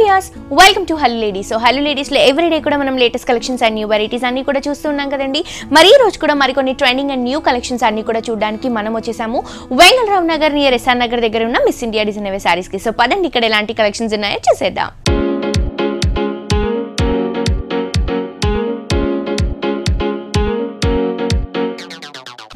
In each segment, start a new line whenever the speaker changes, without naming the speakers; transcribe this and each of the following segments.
Viewers welcome to hello ladies. So hello ladies లో everyday కూడా మనం latest collections and new varieties అన్ని కూడా చూస్తున్నాం కదండి. మరి ఈ రోజు కూడా మరికొన్ని ట్రెండింగ్ అండ్ న్యూ కలెక్షన్స్ అన్ని కూడా చూడడానికి మనం వచ్చేసాము వెంగళరావు నగర్ నియర్ ఎస్ఆర్ నగర్ దగ్గర ఉన్న మిస్ ఇండియా డిజైనర్ సారీస్ కి. సో పదండి ఇక్కడ ఎలాంటి కలెక్షన్స్ ఉన్నాయో చూసేద్దాం.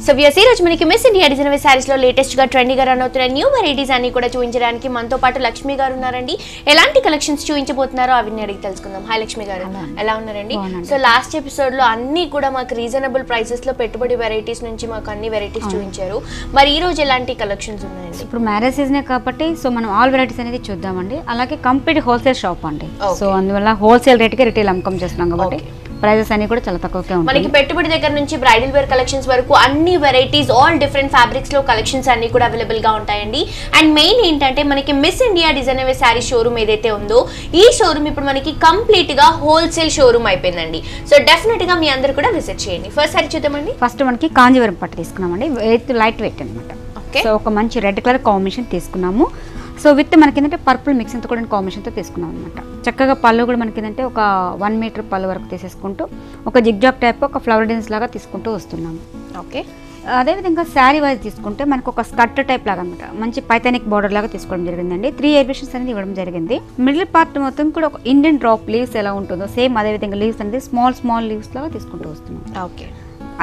సో వ్యూయర్స్ ఈ రోజు మనకి మిస్ ఇండియా డిజైనర్ సారీస్ లో లేటెస్ట్ గా ట్రెండీగా రన్ అవుతున్న న్యూ వెరైటీస్ అన్ని కూడా చూపించడానికి మనతో పాటు లక్ష్మి గారు ఉన్నారండి. ఎలాంటి కలెక్షన్స్ చూపించబోతున్నారో అవన్నీ అడిగి తెలుసుకుందాం. హాయ్ లక్ష్మి గారు, ఎలా ఉన్నారండి? సో లాస్ట్ ఎపిసోడ్ లో అన్ని కూడా మాకు రీజనబుల్ ప్రైసెస్ లో పెట్టుబడి వెరైటీస్ నుంచి మాకు అన్ని వెరైటీస్ చూపించారు. మరి ఈ రోజు ఎలాంటి కలెక్షన్స్ ఉన్నాయండి?
ఇప్పుడు మ్యారేజ్ సీజనే కాబట్టి సో మనం ఆల్ వెరైటీస్ అనేది చూద్దామండి. అలాగే కంప్లీట్ హోల్సేల్ షాప్ అండి. సో అందువల్ల హోల్సేల్ రేట్ కి రిటైల్ అమ్మకం చేస్తున్నాం కాబట్టి ప్రైజెస్ అన్ని కూడా చాలా తక్కువగా ఉంటాయి.
మనకి పెట్టుబడి దగ్గర నుంచి బ్రైడల్ వేర్ కలెక్షన్స్ వరకు అన్ని వెరైటీస్ ఆల్ డిఫరెంట్ ఫ్యాబ్రిక్స్ లో కలెక్షన్స్ అన్ని కూడా అవైలబుల్ గా ఉంటాయండి. అండ్ మెయిన్ ఏంటంటే మనకి Miss India designer wear sari showroom ఏదైతే ఉందో ఈ షోరూమ్ ఇప్పుడు మనకి కంప్లీట్ గా హోల్సేల్ షోరూమ్ అయిపోయిందండి. సో డెఫినెట్ గా మీ అందరూ కూడా విజిట్ చేయండి. ఫస్ట్ సారీ చూద్దామండి.
ఫస్ట్ మనకి కాంజీవరం పట్టు తీసుకున్నామండి. లైట్ వెయిట్ అనమాట. సో ఒక మంచి రెడ్ కలర్ కాంబినేషన్ తీసుకున్నాము. సో విత్ మనకి ఏంటంటే పర్పుల్ మిక్సింగ్తో కూడా కాంబినేషన్తో తీసుకున్నాం అనమాట. చక్కగా పళ్ళు కూడా మనకి ఏంటంటే ఒక 1 మీటర్ పళ్ళు వరకు తీసేసుకుంటూ ఒక జిగ్జాగ్ టైప్ ఒక ఫ్లవర్ డిజైన్స్ లాగా తీసుకుంటూ వస్తున్నాము.
ఓకే,
అదేవిధంగా శారీ వైజ్ తీసుకుంటే మనకు ఒక స్కర్ట్ టైప్ లాగా అనమాట మంచి పైథానిక్ బార్డర్ లాగా తీసుకోవడం జరిగిందండి. 3 ఎలివేషన్స్ అనేది ఇవ్వడం జరిగింది. మిడిల్ పార్ట్ మొత్తం కూడా ఒక ఇండియన్ డ్రాప్ లీవ్స్ ఎలా ఉంటుందో సేమ్ అదేవిధంగా లీవ్స్ అనేది స్మాల్ లీవ్స్ లాగా తీసుకుంటూ వస్తున్నాం.
ఓకే,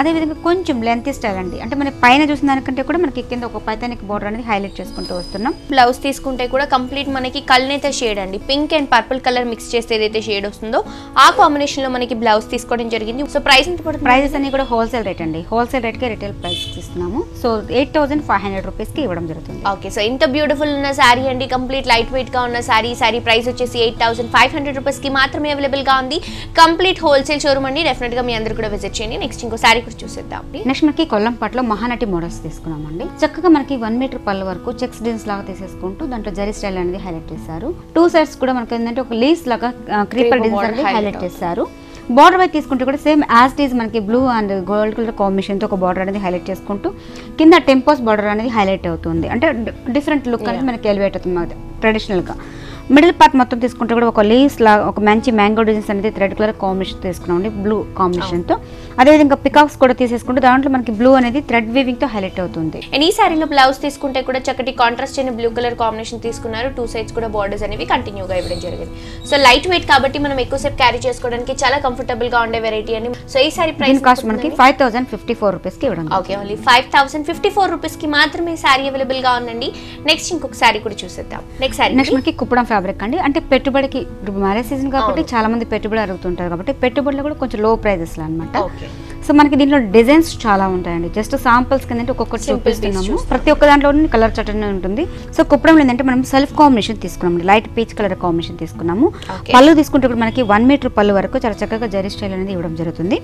అదేవిధంగా కొంచెం లెంత్ స్టైల్ అండి. అంటే మన పైన చూసిన దానికంటే కూడా మనకి కింద ఒక పైథానిక్ బార్డర్ అనేది హైలైట్ చేసుకుంటూ వస్తున్నాం.
బ్లౌజ్ తీసుకుంటే కూడా కంప్లీట్ మనకి కల్నేత షేడ్ అండి, pink and purple colour mix చేస్తే ఏదైతే షేడ్ వస్తుందో ఆ కాంబినేషన్ లో మనకి బ్లౌజ్ తీసుకోవడం జరిగింది. సో ప్రైస్ ఎంత పడుతుంది?
ప్రైజెస్ అన్ని కూడా హోల్సేల్ రేట్ అండి. హోల్సేల్ రేట్ కి రిటైల్ ప్రైస్ ఇస్తున్నాము. సో 8500 రూపీస్ కి ఇవ్వడం జరుగుతుంది.
ఓకే, సో ఇంత బ్యూటిఫుల్ ఉన్న శారీ అండి, కంప్లీట్ లైట్ వెయిట్ గా ఉన్న శారీ ప్రైస్ వచ్చేసి 8500 రూపీస్ కి మాత్రమే అవైలబుల్ గా ఉంది. కంప్లీట్ హోల్సేల్ షోరూమ్ అండి. డెఫినెట్ గా మీ అందరూ కూడా విజిట్ చేయండి. నెక్స్ట్ ఇంకో శారీ కూడా చూసేద్దాం.
నెక్స్ట్ మనకి కొల్లం పట్లో మహానటి మోడల్స్ తీసుకున్నామండి. చక్కగా మనకి 1 మీటర్ పళ్ళు వరకు చెక్స్ డిజైన్స్ లాగా తీసేసుకుంటూ దాంట్లో జరీ స్టైల్ అనేది హైలైట్ చేశారు. 2 సైడ్స్ కూడా మనకి ఏంటంటే ఒక లీవ్స్ లాగా క్రీపర్ డిజైన్స్ అనేది హైలైట్ చేశారు. బార్డర్ వైపు తీసుకుంటే కూడా సేమ్ యాజ్ ఇట్ ఈజ్ మనకి blue and gold colour combination తో ఒక బార్డర్ అనేది హైలైట్ చేసుకుంటూ కింద టెంపోస్ బార్డర్ అనేది హైలైట్ అవుతుంది. అంటే డిఫరెంట్ లుక్ అనేది మనకి ఎలివేట్ అవుతుంది ట్రెడిషనల్ గా. మిడిల్ పార్ట్ మొత్తం తీసుకుంటే కూడా ఒక లీవ్స్ లాగా ఒక మంచి మ్యాంగో డిజైన్స్ అనేది రెడ్ కలర్ కాంబినేషన్ తీసుకున్నామండి, బ్లూ కాంబినేషన్ తో. అదేవిధంగా పికాక్స్ కూడా తీసేసుకుంటే దాంట్లో మనకి బ్లూ అనేది థ్రెడ్ వీవింగ్ తో హైలైట్ అవుతుంది.
ఈ సారీలో బ్లౌజ్ తీసుకుంటే కూడా చక్కటి కాంట్రాస్ట్ అయిన బ్లూ కలర్ కాంబినేషన్ తీసుకున్నారు. 2 సైడ్స్ కూడా బార్డర్స్ అనేవి కంటిన్యూగా ఇవ్వడం జరిగింది. సో లైట్ వెయిట్ కాబట్టి మనం ఎక్కువసేపు క్యారీ చేసుకోవడానికి చాలా కంఫర్టబుల్ గా ఉండే వెరైటీ అని. సో ఈ సారీ ప్రైస్
కాస్ట్ మనకి 5054 రూపీస్ కి ఇవ్వడం.
ఓకే, ఓన్లీ 5054 రూపీస్ కి మాత్రమే సారీ అవైలబుల్ గా ఉందండి. నెక్స్ట్ ఇంకొక సారీ కూడా చూసేద్దాం. నెక్స్ట్
మనకి కుప్పడం ఫ్యాబ్రిక్ అండి. అంటే పెట్టుబడికి మ్యారేజ్ సీజన్ కాబట్టి చాలా మంది పెట్టుబడి అడుగుతుంటారు కాబట్టి పెట్టుబడిలో కూడా కొంచెం లో ప్రైజెస్ లో అనమాట. సో మనకి దీంట్లో డిజైన్స్ చాలా ఉంటాయండి. జస్ట్ సాంపుల్స్ కింద ఒక్కొక్కటి చూపిస్తున్నాము. ప్రతి ఒక్క దాంట్లో కలర్ చట్టనే ఉంటుంది. సో కుప్పడంలో ఏంటంటే మనం సెల్ఫ్ కాంబినేషన్ తీసుకున్నాం, లైట్ పీచ్ కలర్ కాంబినేషన్ తీసుకున్నాము. పళ్ళు తీసుకుంటే కూడా మనకి 1 మీటర్ పళ్ళు వరకు చాలా చక్కగా జరీ స్టైల్ అనేది ఇవ్వడం జరుగుతుంది.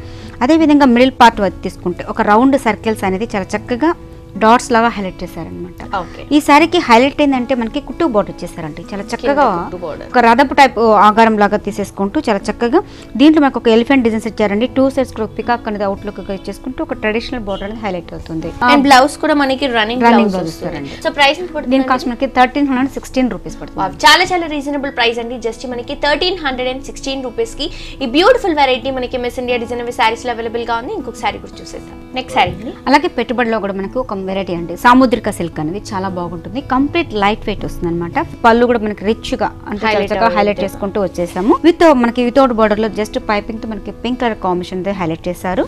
అదేవిధంగా మిడిల్ పార్ట్ వరకు తీసుకుంటే ఒక రౌండ్ సర్కిల్స్ అనేది చాలా చక్కగా డాట్స్ లాగా హైలైట్ చేశారనమాట. ఈ సారీకి హైలైట్ ఏంటంటే మనకి కుట్టు బోర్డర్ ఇచ్చేసారంటే చాలా చక్కగా ఒక రథపు టైప్ ఆకారం లాగా తీసేసుకుంటూ చాలా చక్కగా దీంట్లో మనకు ఒక ఎలిఫెంట్ డిజైన్స్ ఇచ్చారండి. 2 సైడ్స్ పికాక్ అనేది అవుట్ లుక్ గా ఇచ్చేసుకుంటూ ఒక ట్రెడిషనల్ బోర్డర్ అనేది హైలైట్ అవుతుంది.
బ్లౌజ్ కూడా మనకి రన్నింగ్ బ్లౌజ్ వస్తారండి. సో ప్రైస్
దీని కాస్ట్ మనకి 1316 రూపీస్ పడుతుంది.
చాలా రీజనబుల్ ప్రైస్ అండి. జస్ట్ మనకి 1316 రూపీస్ కి ఈ బ్యూటిఫుల్ వెరైటీ మనకి మిస్ ఇండియా డిజైనర్ సారీస్ లో అవైలబుల్ గా ఉంది. ఇంకొక సారీ కూడా చూసేద్దాం. నెక్స్ట్ సారీ
అలాగే పెట్టుబడిలో కూడా మనకి ఒక వెరైటీ అండి సాముద్రిక సిల్క్ అనేది చాలా బాగుంటుంది. కంప్లీట్ లైట్ వెయిట్ వస్తుంది అనమాట. పళ్ళు కూడా మనకి రిచ్ గా అంటే హైలైట్ చేసుకుంటూ వచ్చేసాము. మనకి వితౌట్ బార్డర్ లో జస్ట్ పైపింగ్ తో మనకి పింక్ కలర్ కాంబినేషన్ హైలైట్ చేశారు.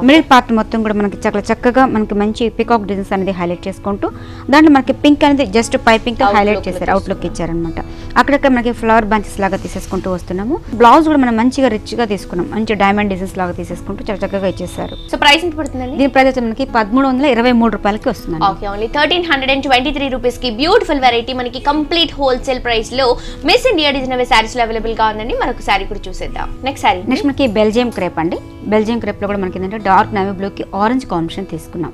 మిడిల్ పార్ట్ మొత్తం కూడా మనకి చాలా చక్కగా మనకి మంచి పికాక్ డిజైన్స్ అనేది హైలైట్ చేసుకుంటూ దాంట్లో మనకి పింక్ అనేది జస్ట్ పైపింగ్ తో హైలైట్ చేశారు, అవుట్ లుక్ ఇచ్చారనమాట. అక్కడక్కడ మనకి ఫ్లవర్ బంచెస్ లాగా తీసేసుకుంటూ వస్తున్నాము. బ్లౌజ్ కూడా మనం మంచిగా రిచ్ గా తీసుకున్నాం, మంచి డైమండ్ డిజైన్స్ లాగా తీసేసుకుంటూ చాలా చక్కగా ఇచ్చేసారు.
సో ప్రైస్ ఎంత పడుతుందండి?
దీని ప్రైస్ మనకి 1323 రూపాయలకి వస్తుంది.
ఓకే, ఓన్లీ 1323 రూపీస్ కి బ్యూటిఫుల్ వెరైటీ మనకి కంప్లీట్ హోల్సేల్ ప్రైస్ లో మిస్ ఇండియా డిజైనర్ సారీస్ లో అవైలబుల్ గా ఉందండి. మరొక సారీ కూడా చూసేద్దాం. నెక్స్ట్
మనకి బెల్జియం క్రేప్ అండి. బెల్జియం క్రేప్ లో కూడా మనకి ఏంటంటే డార్క్ నేవీ బ్లూ కి ఆరెంజ్ కాంబినేషన్ తీసుకున్నాం.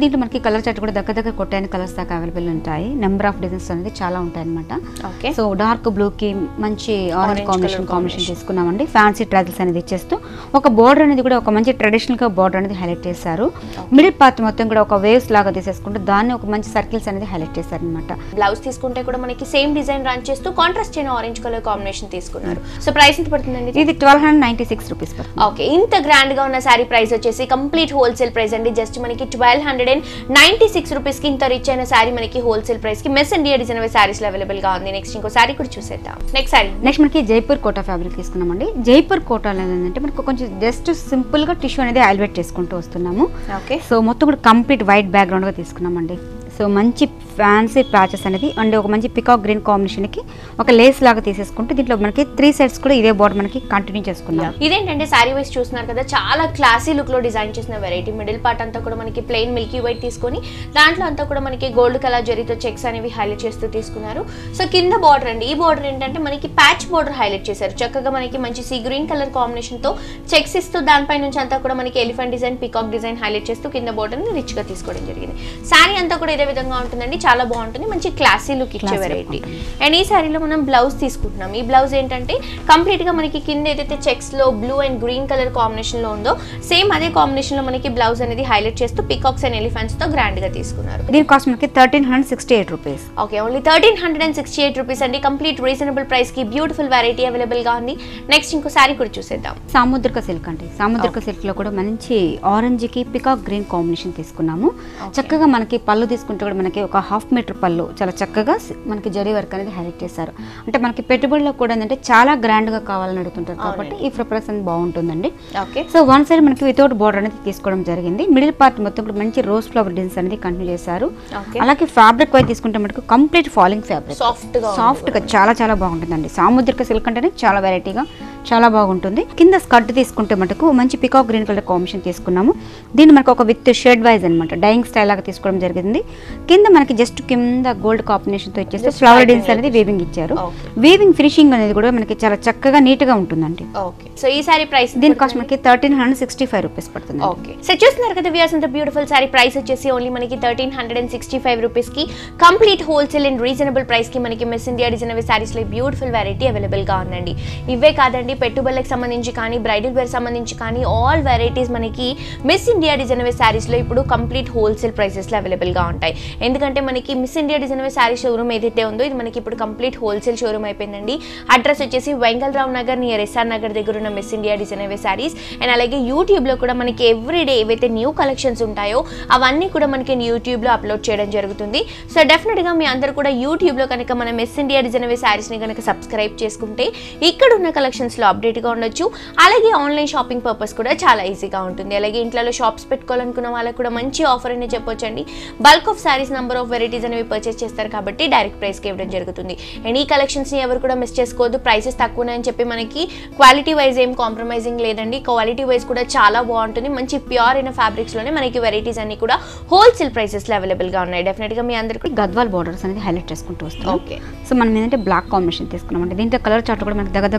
దీంట్లో మనకి కలర్ చార్ట్ కూడా దగ్గర కొట్టాయని కలర్స్ దాకా అవైలబుల్ ఉంటాయి. నెంబర్ ఆఫ్ డిజైన్స్ అనేది చాలా ఉంటాయి అనమాట. సో డార్క్ బ్లూ కి మంచి ఆరెంజ్ కాంబినేషన్ తీసుకున్నామండి. ఫ్యాన్సీ ట్రాజల్స్ అనేది ఇచ్చేస్తూ ఒక బోర్డర్ అనేది కూడా ఒక మంచి ట్రెడిషనల్ గా బోర్డర్ అనేది హైలైట్ చేశారు. మిడిల్ పార్ట్ మొత్తం కూడా ఒక వేవ్స్ లాగా లాగా తీసేసుకుంటూ దాన్ని ఒక మంచి సర్కిల్స్ అనేది హైలైట్ చేశారనమాట.
బ్లౌజ్ తీసుకుంటే కూడా మనకి సేమ్ డిజైన్ రన్ చేస్తూ కాంట్రాస్ట్ అయిన ఆరెంజ్ కలర్ కాంబినేషన్ తీసుకున్నారు. సో ప్రైస్ ఎంత పడుతుందండి?
ఇది 1296 రూపీస్ పడుతుంది.
ఓకే, ఇంత గ్రాండ్ గా ఉన్న సారీ ప్రైస్ వచ్చేసి కంప్లీట్ హోల్సేల్ ప్రైస్ అండి. జస్ట్ మనకి 1296 రూపీస్ కి ఇంత రిచ్ అయిన సారీ మనకి హోల్సేల్ ప్రైస్ కి మిస్ ఇండియా డిజైన్ సారీస్ లో అవైలబుల్ గా ఉంది. నెక్స్ట్ ఇంకో సారీ కూడా చూసేద్దాం. నెక్స్ట్
మనకి జైపూర్ కోటా ఫ్యాబ్రిక్ తీసుకున్నామండి. జైపూర్ కోటా ఏంటంటే మనకు కొంచెం జస్ట్ సింపుల్ గా టిష్యూ అనేది హైలైట్ చేసుకుంటూ వస్తున్నాము.
ఓకే,
సో మొత్తం కూడా కంప్లీట్ వైట్ బ్యాక్గ్రౌండ్ గా తీసుకున్నామండి. సో మంచి ఫ్యాన్సీ ప్యాచెస్ అనేది అండ్ ఒక మంచి పికాక్ గ్రీన్ కాంబినేషన్ కి ఒక లేస్ లాగా తీసేసుకుంటే దీంట్లో మనకి 3 సైడ్స్ కూడా ఇదే బోర్డర్ మనకి కంటిన్యూ చేసుకున్నాం.
ఇదేంటంటే సారీ వైస్ చూస్తున్నారు కదా, చాలా క్లాసీ లుక్ లో డిజైన్ చేసిన వెరైటీ. మిడిల్ పార్ట్ అంతా కూడా మనకి ప్లెయిన్ మిల్కీ వైట్ తీసుకొని దాంట్లో అంతా కూడా మనకి గోల్డ్ కలర్ జరీతో చెక్స్ అనేవి హైలైట్ చేస్తూ తీసుకున్నారు. సో కింద బార్డర్ అండి, ఈ బార్డర్ ఏంటంటే మనకి ప్యాచ్ బార్డర్ హైలైట్ చేశారు. చక్కగా మనకి మంచి సీ గ్రీన్ కలర్ కాంబినేషన్ తో చెక్స్ ఇస్తూ దానిపై నుంచి అంతా కూడా మనకి elephant design, peacock design highlight చేస్తూ కింద బార్డర్ ని రిచ్ గా తీసుకోవడం జరిగింది. సారీ అంతా కూడా ఇదే విధంగా ఉంటుందండి, చాలా బాగుంటుంది, మంచి క్లాసీ లుక్ ఇచ్చే వెరైటీ. అండ్ ఈ సారీలో మనం బ్లౌజ్ తీసుకుంటున్నాం. ఈ బ్లౌజ్ ఏంటంటే కంప్లీట్ గా మనకి కింద ఏదైతే చెక్స్ లో blue and green colour combination లో ఉందో సేమ్ అదే కాంబినేషన్ లో మనకి బ్లౌజ్ అనేది హైలైట్ చేస్తూ పికాక్స్ అండ్ ఎలిఫెంట్స్ తో గ్రాండ్ గా తీసుకున్నారు.
దీని కాస్ట్ మనకి 1368 రూపీస్.
ఓకే, ఓన్లీ 1368 రూపీస్ అండి. కంప్లీట్ రీజనబుల్ ప్రైస్ కి బ్యూటిఫుల్ వెరైటీ అవైలబుల్ గా ఉంది. నెక్స్ట్ ఇంకో సారీ కూడా చూసేద్దాం.
సాముద్రిక సిల్క్ అండి. సాముద్రిక సిల్క్ లో కూడా మంచి ఆరెంజ్ కి పికాక్ గ్రీన్ కాంబినేషన్ తీసుకున్నాము. చక్కగా మనకి పళ్ళు తీసుకుంటే కూడా మనకి ఒక 1/2 మీటర్ పళ్ళు చాలా చక్కగా మనకి జరీ వర్క్ అనేది హైలైట్ చేశారు. అంటే మనకి పెట్టుబడిలో కూడా ఏంటంటే చాలా గ్రాండ్ గా కావాలని అడుగుతుంటారు కాబట్టి ఈ ప్రిపరేషన్ బాగుంటుందండి.
ఓకే,
సో వన్ సైడ్ మనకి వితౌట్ బోర్డర్ అనేది తీసుకోవడం జరిగింది. మిడిల్ పార్ట్ మొత్తం కూడా మంచి రోజ్ ఫ్లవర్ డిజైన్స్ అనేది కంటిన్యూ చేశారు. అలాగే ఫ్యాబ్రిక్ వైజ్ తీసుకుంటే మనకు కంప్లీట్ ఫాలింగ్ ఫ్యాబ్రిక్, సాఫ్ట్ గా చాలా చాలా బాగుంటుందండి. సాముద్రిక సిల్క్ అంటేనే చాలా వెరైటీగా చాలా బాగుంటుంది. కింద స్కర్ట్ తీసుకుంటే మనకు మంచి పికాక్ గ్రీన్ కలర్ కాంబినేషన్ తీసుకున్నాము. దీన్ని మనకు ఒక విత్ షేడ్ వైజ్ అనమాట డైయింగ్ స్టైల్ లాగా తీసుకోవడం జరిగింది. కింద మనకి జస్ట్ కింద గోల్డ్ కాంబినేషన్ తో ఇచ్చేస్తే ఫ్లవర్ డిజైన్స్ అనేది వీవింగ్ ఇచ్చారు. వీవింగ్ ఫినిషింగ్ అనేది కూడా మనకి చాలా చక్కగా నీట్ గా ఉంటుందండి.
ఓకే, సో ఈ సారీ ప్రైస్
దీని కాస్ట్ మనకి 1365 రూపీస్ పడుతుంది.
ఓకే, సో చూస్తున్నారు కదా వ్యూయర్స్, అంత బ్యూటిఫుల్ సారీ ప్రైస్ వచ్చేసి ఓన్లీ మనకి 1365 రూపీస్ కి complete wholesale and reasonable price కి మనకి మిస్ ఇండియా డిజైన్ సారీస్ లో బ్యూటిఫుల్ వెరైటీ అవైలబుల్ గా ఉందండి. ఇవే కాదండి, పెట్టుబడులకు సంబంధించి కానీ బ్రైడల్ వేర్ సంబంధించి కానీ ఆల్ వెరైటీస్ మనకి మిస్ ఇండియా డిజైన్ సారీస్ లో ఇప్పుడు కంప్లీట్ హోల్సేల్ ప్రైసెస్ లో అవైలబుల్ గా ఉంటాయి. ఎందుకంటే మనకి Miss India design sorry showroom ఏదైతే ఉందో ఇది మనకి ఇప్పుడు కంప్లీట్ హోల్సేల్ షోరూమ్ అయిపోయిందండి. అడ్రస్ వచ్చేసి వెంగళరావు నగర్ నియర్ ఎస్ఆర్ నగర్ దగ్గర ఉన్న miss India design saris. And అలాగే యూట్యూబ్ లో కూడా మనకి ఎవ్రీడే ఏవైతే న్యూ కలెక్షన్స్ ఉంటాయో అవన్నీ కూడా మనకి యూట్యూబ్ లో అప్లోడ్ చేయడం జరుగుతుంది. సో డెఫినెట్ గా మీ అందరూ కూడా యూట్యూబ్ లో కనుక మన మిస్ ఇండియా డిజైన్ సారీస్ ని కనుక సబ్స్క్రైబ్ చేసుకుంటే ఇక్కడ ఉన్న కలెక్షన్స్ లో అప్డేట్ గా ఉండొచ్చు. అలాగే ఆన్లైన్ షాపింగ్ పర్పస్ కూడా చాలా ఈజీగా ఉంటుంది. అలాగే ఇంట్లో షాప్స్ పెట్టుకోవాలనుకున్న వాళ్ళకి కూడా మంచి ఆఫర్ అని చెప్పొచ్చండి. Bulk of saris number of varieties అనేవి పర్చేస్ చేస్తారు కాబట్టి డైరెక్ట్ ప్రైస్ కి ఇవ్వడం జరుగుతుంది. అండ్ ఈ కలెక్షన్స్ ని ఎవరు కూడా మిస్ చేసుకోవద్దు. ప్రైసెస్ తక్కువనే అని చెప్పి మనకి క్వాలిటీ వైజ్ ఏం కాంప్రమైజింగ్ లేదండి. క్వాలిటీ వైజ్ కూడా చాలా బాగుంటుంది. మంచి ప్యూర్ అయిన ఫ్యాబ్రిక్స్ లోనే మనకి వెరైటీస్ అన్ని కూడా హోల్సేల్ ప్రైసెస్ లో అవైలబుల్ గా ఉన్నాయి. డెఫినెట్ గా మీ అందరికీ
గద్వాల్ బోర్డర్స్ అనేది హైలైట్ చేసుకుంటూ వస్తాం.
ఓకే,
సో మనం ఏంటంటే బ్లాక్ కాంబినేషన్ తీసుకున్నాం అంటే దీంట్లో కలర్ చార్ట్ కూడా మనకి దగ్గర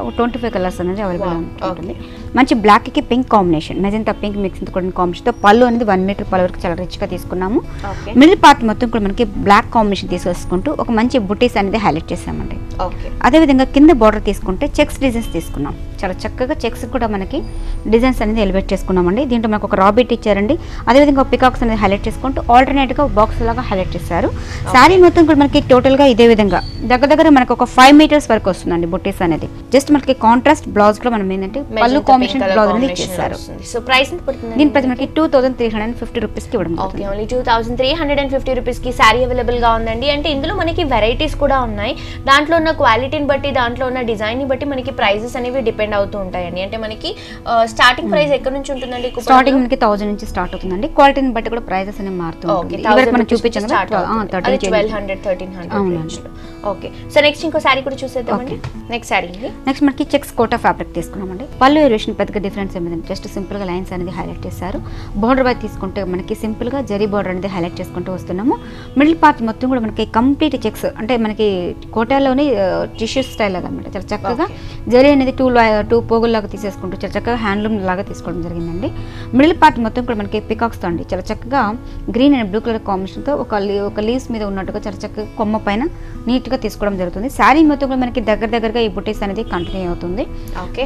25 కలర్స్ అనేది అవైలబుల్ ఉంటుంది. మంచి బ్లాక్ కి pink combination, magenta pink mixing combination తో పళ్ళు అనేది 1 మీటర్ పళ్ళు వరకు చాలా రిచ్ గా తీసుకున్నాము. మిడిల్ పార్ట్ మొత్తం కూడా మనకి బ్లాక్ కాంబినేషన్ తీసుకుంటూ ఒక మంచి బుటీస్ అనేది హైలైట్ చేసామండి. అదే విధంగా కింద బార్డర్ తీసుకుంటే చెక్స్ డిజైన్స్ తీసుకున్నాం. చాలా చక్కగా చెక్స్ కూడా మనకి డిజైన్స్ అనేది ఎలివేట్ చేసుకున్నామండి. దీంట్లో మనకు ఒక రాబిట్ ఇచ్చారండి. అదేవిధంగా పికాక్స్ అనేది హైలైట్ చేసుకుంటూ ఆల్టర్నేట్ గా బాక్స్ లాగా హైలైట్ చేశారు. శారీ మొత్తం కూడా మనకి టోటల్ గా ఇదే విధంగా దగ్గర మనకు ఒక 5 మీటర్స్ వరకు వస్తుందండి బుటీస్ అనేది. జస్ట్ మనకి కాంట్రాస్ట్ బ్లౌజ్ కూడా మనం ఏంటంటే పళ్ళు కాంబినేషన్ బ్లౌజ్ అనేది ఇచ్చేసారు.
సో ప్రైస్ ఎంత పడుతుంది?
దీని ప్రైస్ మనకి 2350 రూపీస్ కి ఇవ్వడం.
ఓకే, ఓన్లీ 2350 రూపీస్ కి సారీ అవైలబుల్ గా ఉందండి. అంటే ఇందులో మనకి వెరైటీస్ కూడా ఉన్నాయి. దాంట్లో ఉన్న క్వాలిటీని బట్టి దాంట్లో ఉన్న డిజైన్ ని బట్టి మనకి ప్రైసెస్ అనేవి డిపెండ్ అవుతూ ఉంటాయండి. అంటే మనకి స్టార్టింగ్ ప్రైస్ ఎక్కడ నుంచి ఉంటుందండి?
స్టార్టింగ్ మనకి 1000 నుంచి స్టార్ట్ అవుతుందండి. క్వాలిటీని బట్టి కూడా ప్రైసెస్ అనేవి మారుతూ ఉంటాయి. ఇవరకు మనం చూపించాం
1200 1300. ఓకే, సో నెక్స్ట్ ఇంకో సారీ కూడా చూసేద్దామండి. నెక్స్ట్
మనకి చెక్స్ కోటా ఫ్యాబ్రిక్ తీసుకున్నామండి. పళ్ళు వేరియేషన్ పెద్దగా డిఫరెన్స్ ఏమిటంటే జస్ట్ సింపుల్ గా లైన్స్ అనేది హైలైట్ చేశారు. బార్డర్ వైజ్ తీసుకుంటే మనకి సింపుల్ గా జరీ బార్డర్ అనేది హైలైట్ చేసుకుంటూ వస్తున్నాము. మిడిల్ పార్ట్ మొత్తం కూడా మనకి కంప్లీట్ చెక్స్ అంటే మనకి కోటాలోని టిష్యూ స్టైల్ లాగా అనమాట. చాలా చక్కగా జరీ అనేది టూ పోగుల్లాగా తీసేసుకుంటూ చాలా చక్కగా హ్యాండ్లూమ్ లాగా తీసుకోవడం జరిగిందండి. మిడిల్ పార్ట్ మొత్తం కూడా మనకి పికాక్స్తో అండి చాలా చక్కగా గ్రీన్ అండ్ బ్లూ కలర్ కాంబినేషన్తో ఒక లీవ్స్ మీద ఉన్నట్టుగా చాలా చక్కగా కొమ్మ పైన నీట్గా తీసుకోవడం జరుగుతుంది. శారీ మొత్తం కూడా మనకి దగ్గరగా ఈ బుటీస్ అనేది కంటిన్యూ అవుతుంది.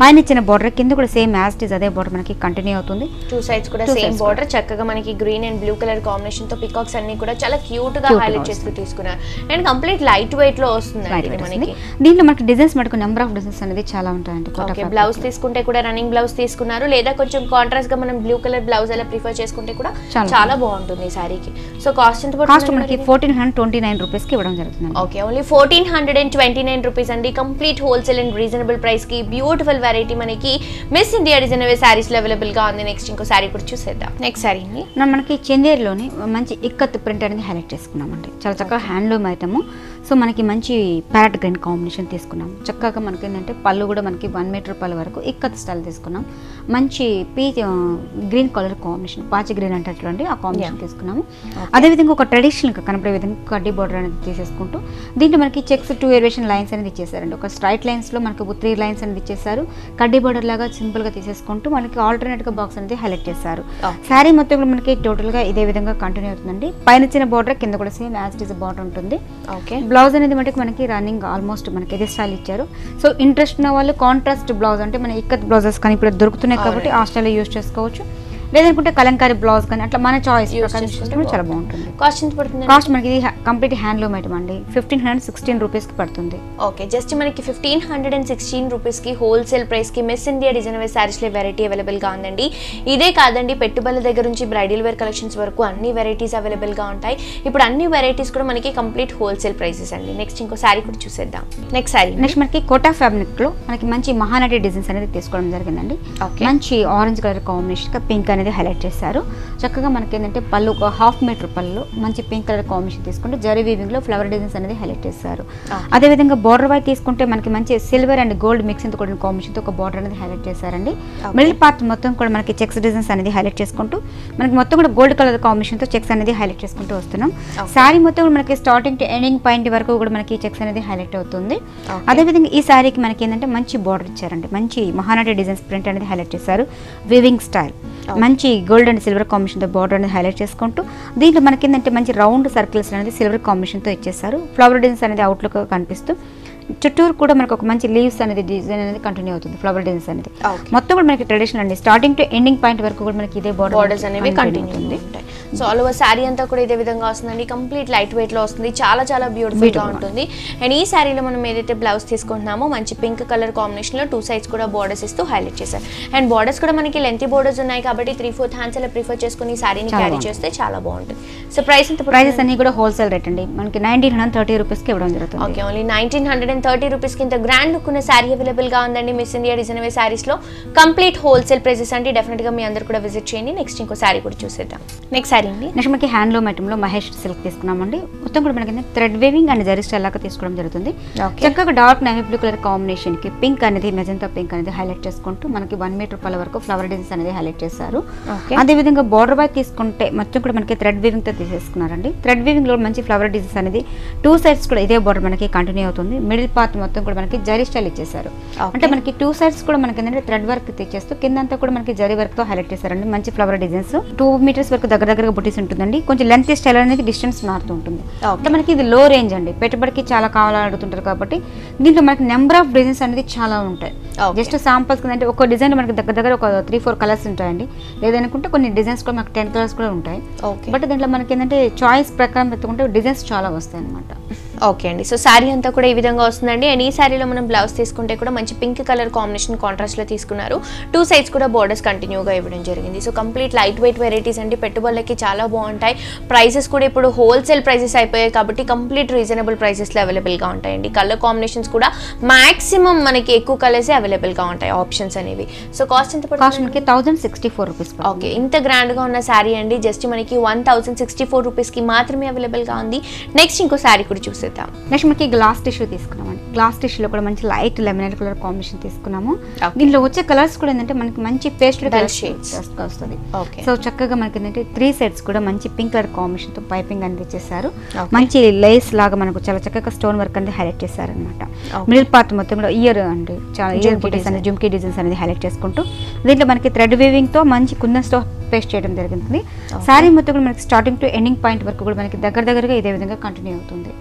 పైన ఇచ్చిన బార్డర్ కింద కూడా సేమ్ యాజ్ ఇట్ ఈస్ అదే బార్డర్ మనకి కంటిన్యూ అవుతుంది.
టూ సైడ్స్ కూడా సేమ్ బార్డర్ చక్కగా మనకి green and blue colour combination తో పికాక్స్ అన్ని కూడా చాలా క్యూట్ గా హైలైట్ చేస్తూ తీసుకున్నారు. అండ్ కంప్లీట్ లైట్ వెయిట్ లో వస్తుంది మనకి.
దీంట్లో మనకి డిజైన్స్ మటుకు నెంబర్ ఆఫ్ డిజైన్స్ అనేది చాలా ఉంటాయండి.
ఓకే, బ్లౌజ్ తీసుకుంటే కూడా రన్నింగ్ బ్లౌజ్ తీసుకున్నారు, లేదా కొంచెం కాంట్రాస్ట్ గా మనం బ్లూ కలర్ బ్లౌజ్ అలా ప్రిఫర్ చేసుకుంటే కూడా చాలా బాగుంటుంది ఈ సారీకి. సో కాస్ట్ ఎంత పడుతుంది?
కాస్ట్ మనకి 1429 రూపీస్ కి ఇవ్వడం జరుగుతుంది.
ఓకే, ఓన్లీ 1429 రూపీస్ అండి. Complete wholesale and reasonable price కి బ్యూటిఫుల్ వెరైటీ మనకి మిస్ ఇండియా డిజైన్ సారీస్ లో అవైలబుల్ గా ఉంది. నెక్స్ట్ ఇంకో సారీ కూడా చూసేద్దాం. నెక్స్ట్ సారీ
మనకి చందేరిలోని మంచి ఇక్కత్ ప్రింట్ అనేది హైలైట్ చేసుకున్నామండి. చాలా చక్కగా హ్యాండ్లూమ్ ఐటమ్. సో మనకి మంచి ప్యారెట్ గ్రీన్ కాంబినేషన్ తీసుకున్నాం. చక్కగా మనకి ఏంటంటే పళ్ళు కూడా మనకి 1 మీటర్ పళ్ళు వరకు ఇక్కత్ స్టైల్ తీసుకున్నాం. మంచి గ్రీన్ కలర్ కాంబినేషన్, పాచి గ్రీన్ అంటే అట్లాంటి ఆ కాంబినేషన్ తీసుకున్నాము. అదేవిధంగా ఒక ట్రెడిషనల్గా కనపడే విధంగా కడ్డీ బార్డర్ అనేది తీసేసుకుంటూ దీంట్లో మనకి చెక్స్ 2 వేరియేషన్ లైన్స్ అనేది ఇచ్చేసారండి. ఒక స్ట్రైట్ లైన్స్లో మనకి 3 లైన్స్ అనేది ఇచ్చేసారు. కడ్డీ బార్డర్ లాగా సింపుల్గా తీసేసుకుంటూ మనకి ఆల్టర్నేట్గా బాక్స్ అనేది హైలైట్ చేశారు. శారీ మొత్తం కూడా మనకి టోటల్గా ఇదే విధంగా కంటిన్యూ అవుతుందండి. పైన ఇచ్చిన బార్డర్ కింద కూడా same as it is border ఉంటుంది. ఓకే, బ్లౌజ్ అనేది మనకి రన్నింగ్ ఆల్మోస్ట్ మనకి ఇదే స్టైల్ ఇచ్చారు. సో ఇంట్రెస్ట్ ఉన్న వాళ్ళు కాంట్రాస్ట్ బ్లౌజ్ అంటే మన ఇక్కత్ బ్లౌజెస్ కానీ ఇప్పుడు దొరుకుతున్నాయి కాబట్టి ఆ స్టైల్లో యూజ్ చేసుకోవచ్చు. లేదనుకుంటే కలంకారీ బ్లౌజ్ కానీ అట్లా మన చాయిస్ ప్రకారం చాలా బాగుంటుంది.
కాస్ట్ ఎంత పడుతుంది?
కాస్ట్ మనకి కంప్లీట్ హ్యాండ్లూమ్ ఐటమ్ అండి. 1516 రూపీస్కి పడుతుంది.
ఓకే, జస్ట్ మనకి 1516 రూపీస్కి హోల్సేల్ ప్రైస్కి మిస్ ఇండియా డిజైన్ వేర్ శారీస్లో వెరైటీ అవైలబుల్గా ఉందండి. ఇదే కాదండి, పెట్టుబడుల దగ్గర నుంచి బ్రైడల్ వేర్ కలెక్షన్స్ వరకు అన్ని వెరైటీస్ అవైలబుల్గా ఉంటాయి. ఇప్పుడు అన్ని వెరైటీస్ కూడా మనకి కంప్లీట్ హోల్సేల్ ప్రైసెస్ అండి. నెక్స్ట్ ఇంకో శారీ కూడా చూసేద్దాం. నెక్స్ట్
మనకి కోటా ఫ్యాబ్రిక్లో మనకి మంచి మహానటి డిజైన్స్ అనేది తీసుకోవడం జరిగిందండి. మంచి ఆరెంజ్ కలర్ కాంబినేషన్ పింక్ అనేది హైలైట్ చేశారు. చక్కగా మనకి ఏంటంటే పళ్ళు ఒక 1/2 మీటర్ పళ్ళు మంచి పింక్ కలర్ కాంబినేషన్ తీసుకుంటే జరీ వీవింగ్ లో ఫ్లవర్ డిజైన్స్ అనేది హైలైట్ చేశారు. అదేవిధంగా బార్డర్ వైట్ తీసుకుంటే మనకి మంచి సిల్వర్ అండ్ గోల్డ్ మిక్స్ తో కూడిన కాంబినేషన్ తో ఒక బార్డర్ అనేది హైలైట్ చేశారండి. మిడిల్ పార్ట్ మొత్తం కూడా మనకి చెక్స్ డిజైన్స్ అనేది హైలైట్ చేసుకుంటూ మనకి మొత్తం కూడా గోల్డ్ కలర్ కాంబినేషన్ తో చెక్స్ అనేది హైలైట్ చేసుకుంటూ వస్తున్నాం. శారీ మొత్తం కూడా మనకి స్టార్టింగ్ టు ఎండింగ్ పాయింట్ వరకు కూడా మనకి చెక్స్ అనేది హైలైట్ అవుతుంది. అదేవిధంగా ఈ శారీకి మనకి ఏంటంటే మంచి బార్డర్ ఇచ్చారండి. మంచి మహానటి డిజైన్స్ ప్రింట్ అనేది హైలైట్ చేశారు. వీవింగ్ స్టైల్ మంచి గోల్డ్ అండ్ సిల్వర్ కాంబినేషన్ తో బార్డర్ అనేది హైలైట్ చేసుకుంటూ దీంట్లో మనకి ఏంటంటే మంచి రౌండ్ సర్కిల్స్ అనేది సిల్వర్ కాంబినేషన్ తో ఇచ్చేసారు. ఫ్లవర్ డిజైన్స్ అనేది అవుట్లుక్ కనిపిస్తూ చుట్టూరు కూడా మనకు ఒక మంచి లీవ్స్ అనేది డిజైన్ అనేది కంటిన్యూ అవుతుంది. ఫ్లవర్ డిజైన్స్ అనేది మొత్తం కూడా మనకి ట్రెడిషనల్ అండి. స్టార్టింగ్ టు ఎండింగ్ పాయింట్ వరకు కూడా మనకి ఇదే బార్డర్స్ అనేవి కంటిన్యూ అవుతుంది.
సో ఆల్ ఓవర్ శారీ అంతా కూడా ఇదే విధంగా వస్తుందండి. కంప్లీట్ లైట్ వెయిట్ లో వస్తుంది. చాలా చాలా బ్యూటిఫుల్ గా ఉంటుంది. అండ్ ఈ శారీలో మనం ఏదైతే బ్లౌజ్ తీసుకుంటున్నామో మంచి పింక్ కలర్ కాంబినేషన్ లో 2 సైడ్స్ కూడా బార్డర్స్ ఇస్తూ హైలైట్ చేశారు. అండ్ బార్డర్స్ కూడా మనకి లెంతీ బార్డర్స్ ఉన్నాయి కాబట్టి 3/4 హ్యాండ్స్ అలా ప్రిఫర్ చేసుకుని ఈ శారీని క్యారీ చేస్తే చాలా బాగుంటుంది. సో ప్రైసెస్
అన్ని కూడా హోల్సేల్ రేట్ అండి. మనకి 1930 రూపీస్కి ఇవ్వడం జరుగుతుంది.
ఓకే, ఓన్లీ 1930 రూపీస్కి ఇంత గ్రాండ్ లుక్ ఉన్న శారీ అవైలబుల్ గా ఉందండి Miss India design wear saris లో. కంప్లీట్ హోల్సేల్ ప్రైసెస్ అండి. డెఫినెట్ గా మీ అందరూ కూడా విజిట్ చేయండి. నెక్స్ట్ ఇంకో శారీ కూడా చూసేద్దాం. నెక్స్ట్ శారీ అండి.
నెక్స్ట్ మనకి హ్యాండ్లూమ్ ఐటమ్ లో మహేష్ సిల్క్ తీసుకున్నామండి. మొత్తం కూడా మనకి thread weaving and zari style లాగా తీసుకోవడం జరుగుతుంది. చక్కగా dark navy blue colour combination కి పింక్ అనేది మెజంతా పింక్ అనేది హైలైట్ చేసుకుంటూ మనకి 1 మీటర్ పళ్ళ వరకు ఫ్లవర్ డిజైన్స్ అనేది హైలైట్ చేశారు. అదేవిధంగా బార్డర్ బై తీసుకుంటే మొత్తం కూడా మనకి థ్రెడ్ వీవింగ్ తో తీసేసుకున్నారండి. థ్రెడ్ వీవింగ్ లో మంచి ఫ్లవర్ డిజైన్స్ అనేది 2 సైడ్స్ కూడా ఇదే బార్డర్ మనకి కంటిన్యూ అవుతుంది. మిడిల్ పార్ట్ మొత్తం కూడా మనకి జరీ స్టైల్ ఇచ్చేసారు. అంటే మనకి 2 సైడ్స్ కూడా మనకి ఏంటంటే థ్రెడ్ వర్క్ తెచ్చేస్తూ కిందంతా కూడా మనకి జరీ వర్క్ తో హైలైట్ చేశారండి. మంచి ఫ్లవర్ డిజైన్స్ 2 మీటర్స్ వరకు దగ్గరగా బుటీస్ ఉంటుందండి. కొంచెం లెంత్ స్టైల్ అనేది డిస్టెన్స్ మారుతూ ఉంటుంది. అంటే మనకి ఇది లో రేంజ్ అండి. పెట్టుబడికి చాలా కావాలని అడుగుతుంటారు కాబట్టి దీంట్లో మనకి నెంబర్ ఆఫ్ డిజైన్స్ అనేది చాలా ఉంటాయి. జస్ట్ సాంపుల్స్ అంటే ఒక డిజైన్ మనకి దగ్గర ఒక 3-4 కలర్స్ ఉంటాయండి. లేదనుకుంటే కొన్ని డిజైన్స్ కూడా మనకి 10 కలర్స్ కూడా ఉంటాయి. బట్ దీంట్లో మనకి ఏంటంటే చాయిస్ ప్రకారం పెట్టుకుంటే డిజైన్స్ చాలా వస్తాయి అనమాట.
ఓకే అండి. సో శారీ అంతా కూడా ఈ విధంగా వస్తుందండి. అండ్ ఈ శారీలో మనం బ్లౌజ్ తీసుకుంటే కూడా మంచి పింక్ కలర్ కాంబినేషన్ కాంట్రాస్ట్ లో తీసుకున్నారు. 2 సైడ్స్ కూడా బోర్డర్స్ కంటిన్యూగా ఇవ్వడం జరిగింది. So complete light weight varieties అండి. పెట్టుబడులకి చాలా బాగుంటాయి. ప్రైసెస్ కూడా ఇప్పుడు హోల్సేల్ ప్రైసెస్ అయిపోయాయి కాబట్టి కంప్లీట్ రీజనబుల్ ప్రైసెస్ లో అవైలబుల్ గా ఉంటాయండి. కలర్ కాంబినేషన్స్ కూడా మాక్సిమం మనకి ఎక్కువ కలర్స్ అవైలబుల్ గా ఉంటాయి ఆప్షన్స్ అనేవి. సో కాస్ట్ ఎంత పడుతుంది?
1064 రూపీస్.
ఓకే, ఇంత గ్రాండ్ గా ఉన్న శారీ అండి. జస్ట్ మనకి 1064 రూపీస్ కి మాత్రమే అవైలబుల్ గా ఉంది. నెక్స్ట్ ఇంకో శారీ కూడా కూడా చూసేద్దాం.
నెక్స్ట్ మనకి గ్లాస్ టిష్యూ తీసుకున్నామండి. గ్లాస్ టిష్యూలో కూడా మంచి లైట్ లెమనెల్ కలర్ కాంబినేషన్ తీసుకున్నాము. దీనిలో వచ్చే కలర్స్ కూడా ఏంటంటే మనకి మంచి పేస్టల్ కలర్ షేడ్స్ వస్తుంది. సో చక్కగా మనకి ఏంటంటే 3 సెట్స్ కూడా మంచి పింక్ కలర్ కాంబినేషన్ తో పైపింగ్ అనేది ఇచ్చేసారు. మంచి లేస్ లాగా మనకు చాలా చక్కగా స్టోన్ వర్క్ అనేది హైలైట్ చేశారు అనమాట. మిడిల్ పార్ట్ మొత్తం కూడా ఇయర్ అండి చాలా ఇయర్ బుటీస్ అనేది జుమ్కీ డిజైన్స్ అనేది హైలైట్ చేసుకుంటూ దీంట్లో మనకి థ్రెడ్ వీవింగ్ తో మంచి కుందన్ తో పేస్ట్ చేయడం జరిగింది. సారీ మొత్తం కూడా మనకి స్టార్టింగ్ టు ఎండింగ్ పాయింట్ వరకు కూడా మనకి దగ్గరగా ఇదే విధంగా కంటిన్యూ అవుతుంది.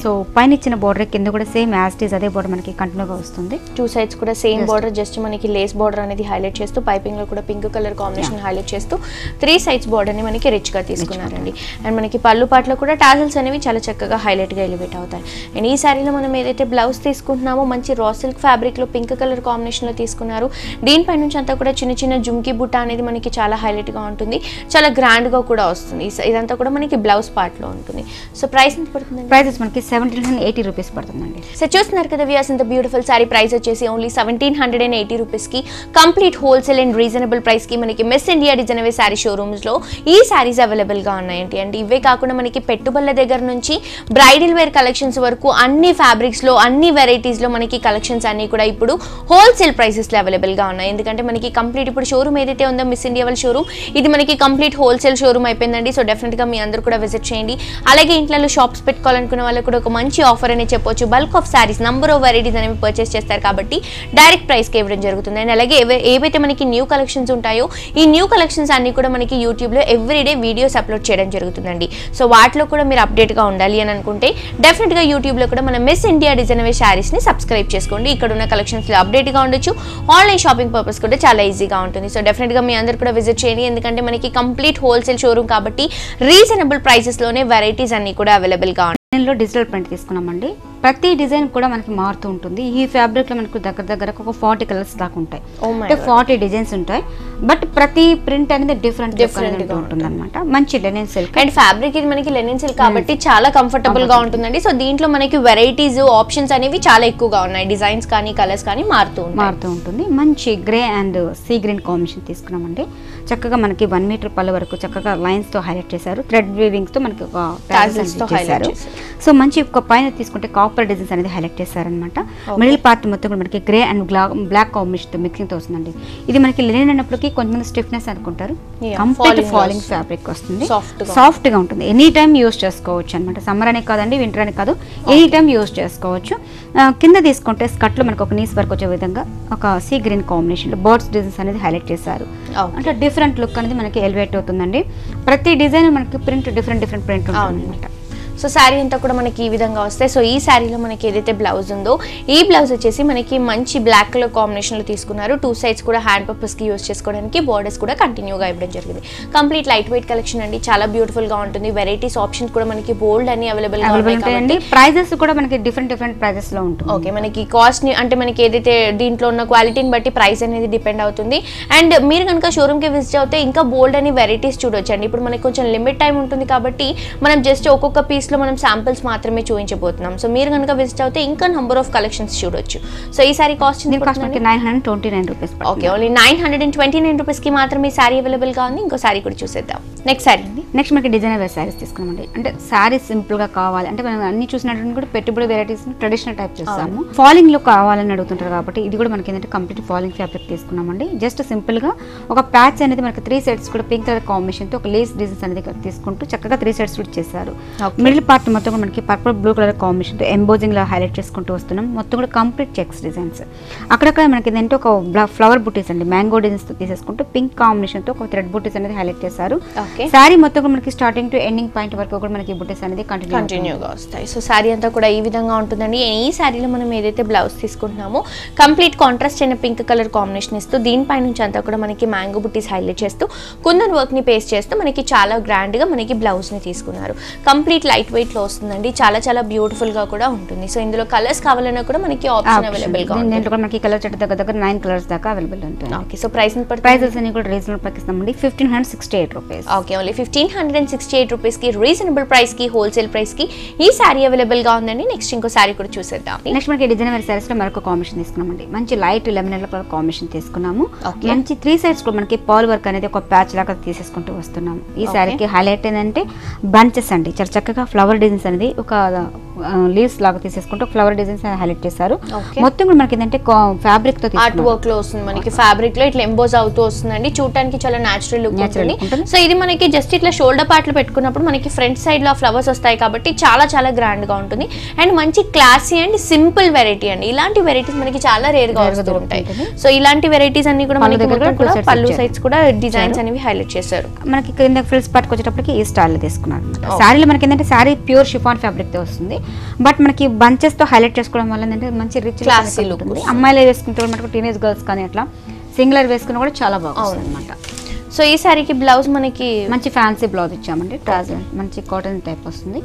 సో పైన ఇచ్చిన బోర్డర్ కింద కూడా సేమ్ యాజ్ ఇట్ ఈస్ అదే బోర్డర్ మనకి కంటిన్యూగా వస్తుంది.
2 సైడ్స్ కూడా సేమ్ బోర్డర్, జస్ట్ మనకి లేస్ బోర్డర్ అనేది హైలైట్ చేస్తూ పైపింగ్ లో కూడా పింక్ కలర్ కాంబినేషన్ హైలైట్ చేస్తూ 3 సైడ్స్ బోర్డర్ ని మనకి రిచ్ గా తీసుకున్నారండి. అండ్ మనకి పళ్ళు పాటలో కూడా టాజల్స్ అనేవి చాలా చక్కగా హైలైట్ గా ఎలివేట్ అవుతాయి. అండ్ ఈ సారీలో మనం ఏదైతే బ్లౌజ్ తీసుకుంటున్నామో మంచి రా సిల్క్ ఫ్యాబ్రిక్ లో పింక్ కలర్ కాంబినేషన్ లో తీసుకున్నారు. దీనిపై నుంచి అంతా కూడా చిన్న చిన్న జుమ్కీ బుట్ట అనేది మనకి చాలా హైలైట్ గా ఉంటుంది, చాలా గ్రాండ్ గా కూడా వస్తుంది. ఇదంతా కూడా మనకి బ్లౌజ్ పార్ట్ లో ఉంటుంది. సో ప్రైస్ ఎంత పడుతుంది?
ప్రైస్ మనకి 1780 రూపీస్ పడుతుందండి.
సో చూస్తున్నారు కదా వ్యూయర్స్, ఇంత బ్యూటిఫుల్ సారీ ప్రైస్ వచ్చేసి ఓన్లీ 1780 రూపీస్ కి complete wholesale and reasonable price కి మనకి మిస్ ఇండియా డిజైన్ అవే సారీ షోరూమ్స్ లో ఈ సారీస్ అవైలబుల్ గా ఉన్నాయండి. అండ్ ఇవే కాకుండా మనకి పెట్టుబడుల దగ్గర నుంచి బ్రైడల్ వేర్ కలెక్షన్స్ వరకు అన్ని ఫ్యాబ్రిక్స్ లో అన్ని వెరైటీస్ లో మనకి కలెక్షన్స్ అన్ని కూడా ఇప్పుడు హోల్సేల్ ప్రైసెస్ లో అవైలబుల్ గా ఉన్నాయి. ఎందుకంటే మనకి కంప్లీట్ ఇప్పుడు షోరూమ్ ఏదైతే ఉందో మిస్ ఇండియా వాళ్ళ షోరూమ్, ఇది మనకి కంప్లీట్ హోల్సేల్ షోరూమ్ అయిపోయిందండి. సో డెఫినెట్ గా మీ అందరూ కూడా విజిట్ చేయండి. అలాగే ఇంట్లో షాప్స్ పెట్టుకోవాలనుకునే వాళ్ళకి కూడా ఒక మంచి ఆఫర్ అని చెప్పొచ్చు. Bulk of saris number of varieties అనేవి పర్చేస్ చేస్తారు కాబట్టి డైరెక్ట్ ప్రైస్ కి ఇవ్వడం జరుగుతుంది. అండ్ అలాగే ఏవైతే మనకి న్యూ కలెక్షన్స్ ఉంటాయో ఈ న్యూ కలెక్షన్స్ అన్ని కూడా మనకి యూట్యూబ్ లో ఎవ్రీడే వీడియోస్ అప్లోడ్ చేయడం జరుగుతుందండి. సో వాటిలో కూడా మీరు అప్డేట్ గా ఉండాలి అని అనుకుంటే డెఫినెట్ గా యూట్యూబ్ లో కూడా మన మిస్ ఇండియా డిజైన్ అవే సారీస్ ని సబ్స్క్రైబ్ చేసుకోండి. ఇక్కడ ఉన్న కలెక్షన్స్ లో అప్డేట్ గా ఉండొచ్చు. ఆన్లైన్ షాపింగ్ పర్పస్ కూడా చాలా ఈజీగా ఉంటుంది. సో డెఫినెట్ గా మీ అందరూ కూడా విజిట్ చేయండి. ఎందుకంటే మనకి కంప్లీట్ హోల్సేల్ షోరూమ్ కాబట్టి రీజనబుల్ ప్రైసెస్ లోనే వెరైటీస్ అన్ని కూడా అవైలబుల్ గా ఉంటాయి.
డిజైన్లో డిజిటల్ ప్రింట్ తీసుకున్నామండి. ప్రతి డిజైన్ కూడా మనకి మారుతూ ఉంటుంది. ఈ ఫ్యాబ్రిక్ లో మనకు దగ్గర ఒక 40 కలర్స్ దాకా ఉంటాయి, అంటే 40 డిజైన్స్ ఉంటాయి. బట్ ప్రతి ప్రింట్ అనేది డిఫరెంట్ గా ఉంటుంది అనమాట. మంచి లెనిన్ సిల్క్
అండ్ ఫ్యాబ్రిక్ ఇది మనకి లెనిన్ సిల్క్ కాబట్టి చాలా కంఫర్టబుల్ గా ఉంటుందండి. సో దీంట్లో మనకి వెరైటీస్ ఆప్షన్స్ అనేవి చాలా ఎక్కువగా ఉన్నాయి. డిజైన్స్ కానీ కలర్స్ కానీ మారుతూ
ఉంటుంది. మంచి grey and sea green combination తీసుకున్నామండి. చక్కగా మనకి 1 మీటర్ పళ్ళు వరకు చక్కగా లైన్స్ తో హైలైట్ చేశారు. థ్రెడ్ వీవింగ్స్ తో మనకి చేశారు. సో మంచి ఒక పైన తీసుకుంటే కాపర్ డిజైన్స్ అనేది హైలైట్ చేశారనమాట. మిడిల్ పార్ట్ మొత్తం కూడా మనకి గ్రే అండ్ బ్లాక్ కాంబినేషన్ తో మిక్సింగ్ తో వస్తుందండి. ఇది మనకి లెనిన్ అన్నప్పటికీ కొంతమంది స్టిఫ్నెస్ అనుకుంటారు, కంప్లీట్ ఫాలింగ్ ఫ్యాబ్రిక్ వస్తుంది. సాఫ్ట్ గా ఉంటుంది. ఎనీ టైమ్ యూస్ చేసుకోవచ్చు అనమాట. సమ్మర్ అనే కాదండి, వింటర్ అని కాదు, ఎనీ టైమ్ యూస్ చేసుకోవచ్చు. కింద తీసుకుంటే స్కర్ట్ లో మనకు ఒక నీస్ వర్క్ వచ్చే విధంగా ఒక సీ గ్రీన్ కాంబినేషన్ లో బర్డ్స్ డిజైన్స్ అనేది హైలైట్ చేశారు. అంటే డిఫరెంట్ లుక్ అనేది మనకి ఎలివేట్ అవుతుందండి. ప్రతి డిజైన్ మనకి ప్రింట్ డిఫరెంట్ ప్రింట్ ఉంటుంది అనమాట.
సో శారీ అంతా కూడా మనకి ఈ విధంగా వస్తాయి. సో ఈ శారీలో మనకి ఏదైతే బ్లౌజ్ ఉందో ఈ బ్లౌజ్ వచ్చేసి మనకి మంచి బ్లాక్ కలర్ కాంబినేషన్లో తీసుకున్నారు. 2 సైడ్స్ కూడా హ్యాండ్ పర్పస్కి యూస్ చేసుకోవడానికి బోర్డర్స్ కూడా కంటిన్యూగా ఇవ్వడం జరిగింది. కంప్లీట్ లైట్ వెయిట్ కలెక్షన్ అండి, చాలా బ్యూటిఫుల్గా ఉంటుంది. వెరైటీస్ ఆప్షన్స్ కూడా మనకి బోల్డ్ అని అవైలబుల్గా ఉంటాయండి.
ప్రైజెస్ కూడా మనకి డిఫరెంట్ ప్రైజెస్లో ఉంటుంది.
ఓకే, మనకి కాస్ట్ని అంటే మనకి ఏదైతే దీంట్లో ఉన్న క్వాలిటీని బట్టి ప్రైస్ అనేది డిపెండ్ అవుతుంది. అండ్ మీరు కనుక షోరూమ్కి విజిట్ అవుతే ఇంకా బోల్డ్ అని వెరైటీస్ చూడొచ్చు అండి. ఇప్పుడు మనకి కొంచెం లిమిట్ టైం ఉంటుంది కాబట్టి మనం జస్ట్ ఒక్కొక్క పీస్ మనం శాంపిల్స్ మాత్రమే చూపించబోతున్నాం. సో మీరు కనుక విజిట్ అవుతే ఇంకా నంబర్ ఆఫ్ కలెక్షన్స్ చూడొచ్చు. సో ఈ sorry cost
929 rupees.
Okay, only 929 rupees కి మాత్రమే ఈ సారీ అవైలబుల్ గా ఉంది. ఇంకో సారీ కూడా చూసేద్దాం. నెక్స్ట్ సారీ అండి.
నెక్స్ట్ మనకి డిజైనర్ వేర్ సారీస్ తీసుకున్నామండి. అంటే సారీ సింపుల్ గా కావాలి అంటే మనం అన్ని చూసినట్టు కూడా పెట్టుబడి వెరైటీస్ ట్రెడిషనల్ టైప్ చేస్తాము. ఫాలింగ్ లో కావాలని అడుగుతుంటారు కాబట్టి ఇది కూడా మనకి ఏంటంటే కంప్లీట్ ఫాలింగ్ ఫ్యాబ్రిక్ తీసుకున్నామండి. జస్ట్ సింపుల్ గా ఒక ప్యాచ్ అనేది మనకి 3 సైడ్స్ కూడా పింక్ కలర్ కాంబినేషన్ తో ఒక లేస్ డిజైన్స్ అనేది తీసుకుంటూ చక్కగా 3 సైడ్స్ కూడా చేశారు. మిడిల్ పార్ట్ మొత్తం మనకి పర్పుల్ బ్లూ కలర్ కాంబినేషన్ తో ఎంబోజింగ్ లా హైలైట్ చేసుకుంటూ వస్తున్నాం. మొత్తం కూడా కంప్లీట్ చెక్స్ డిజైన్స్. అక్కడక్కడ మనకి ఏంటంటే ఒక ఫ్లవర్ బుటీస్ అండి, మ్యాంగో డిజైన్స్ తో తీసేసుకుంటూ పింక్ కాంబినేషన్ తో ఒక థ్రెడ్ బుటీస్ అనేది హైలైట్ చేశారు. సారీ మొత్తం కూడా మనకి స్టార్టింగ్ టు ఎండింగ్ పాయింట్ వరకు కూడా మనకి బుటీస్ అనేది కంటిన్యూగా
వస్తాయి. సో సారీ అంతా కూడా ఈ విధంగా ఉంటుందండి. ఈ సారీలో మనం ఏదైతే బ్లౌజ్ తీసుకుంటున్నామో కంప్లీట్ కాంట్రాస్ట్ అయిన పింక్ కలర్ కాంబినేషన్ ఇస్తూ దీనిపై నుంచి అంతా కూడా మనకి మ్యాంగో బుటీస్ హైలైట్ చేస్తూ కుందన్ వర్క్ ని పేస్ట్ చేస్తూ మనకి చాలా గ్రాండ్ గా మనకి బ్లౌజ్ ని తీసుకున్నారు. కంప్లీట్ లైట్ వెయిట్ లో వస్తుందండి. చాలా బ్యూటిఫుల్ గా కూడా ఉంటుంది. సో ఇందులో కలర్స్ కావాలన్నా కూడా మనకి ఆప్షన్ అవైలబుల్ గా ఉంది.
దీంట్లో మనకి కలర్ చెట్టు దగ్గర 9 కలర్స్ దాకా అవైలబుల్ ఉంటాయి.
ఓకే, సో ప్రైస్
అన్ని కూడా రీజనబుల్ ప్రైస్ ఇస్తామండి. 1568 రూపీస్.
ఓకే, ఓన్లీ 1568 రూపీస్ కి రీజనబుల్ ప్రైస్ కి హోల్సేల్ ప్రైస్ కి ఈ సారీ అవైలబుల్ గా ఉందండి. నెక్స్ట్ ఇంకో సారీ కూడా చూసేద్దాం.
నెక్స్ట్ మనకి డిజైనర్ వేర్ సారీస్ లో మరొక కాంబినేషన్ తీసుకున్నామండి. మంచి లైట్ లెమన్ కలర్ కాంబినేషన్ తీసుకున్నాము. మంచి 3 సైడ్స్ కూడా మనకి పాల్ వర్క్ అనేది ఒక ప్యాచ్ లాగా తీసేసుకుంటూ వస్తున్నాము. ఈ సారీకి హైలైట్ ఏంటంటే బంచెస్ అండి, చాలా చక్కగా ఫ్లవర్ డిజైన్స్ అనేది ఒక లీవ్స్ లాగా తీసేసుకుంటూ ఫ్లవర్ డిజైన్స్ హైలైట్ చేశారు. మొత్తం కూడా మనకి ఏంటంటే ఫ్యాబ్రిక్ తో
ఆర్ట్ వర్క్ లో వస్తుంది, మనకి ఫ్యాబ్రిక్ లో ఇట్లా ఎంబోజ్ అవుతూ వస్తుందండి. చూడటానికి చాలా నేచురల్ లుక్ ఉంటుంది. సో ఇది మనకి జస్ట్ ఇట్లా షోల్డర్ పార్ట్ లో పెట్టుకున్నప్పుడు మనకి ఫ్రంట్ సైడ్ లో ఫ్లవర్స్ వస్తాయి కాబట్టి చాలా చాలా గ్రాండ్ గా ఉంటుంది. అండ్ మంచి క్లాసీ అండ్ సింపుల్ వెరైటీ అండి. ఇలాంటి వెరైటీస్ మనకి చాలా రేర్ గా వస్తూ ఉంటాయి. సో ఇలాంటి వెరైటీస్ అన్ని కూడా మనకి పళ్ళు సైడ్స్ కూడా డిజైన్స్ అనేవి హైలైట్ చేశారు.
మనకి కింద ఫ్రిల్స్ పట్టుకొచ్చేటప్పటికి ఈ స్టైల్ లో తీసుకున్నారు. శారీలో మనకి ఏంటంటే శారీ ప్యూర్ షిఫాన్ ఫ్యాబ్రిక్ తో వస్తుంది. బట్ మనకి బంచెస్ తో హైలైట్ చేసుకోవడం వల్ల ఏంటంటే మంచి రిచ్
క్లాసీ లుక్ ఉంటుంది.
అమ్మాయిలు వేసుకుంటే మనకు టీనేజ్ గర్ల్స్ కానీ అట్లా సింగులర్ వేసుకున్నా కూడా చాలా బాగుంది అనమాట.
సో ఈ సారీకి బ్లౌజ్ మనకి
మంచి ఫ్యాన్సీ బ్లౌజ్ ఇచ్చామండి. మంచి కాటన్ టైప్ వస్తుంది.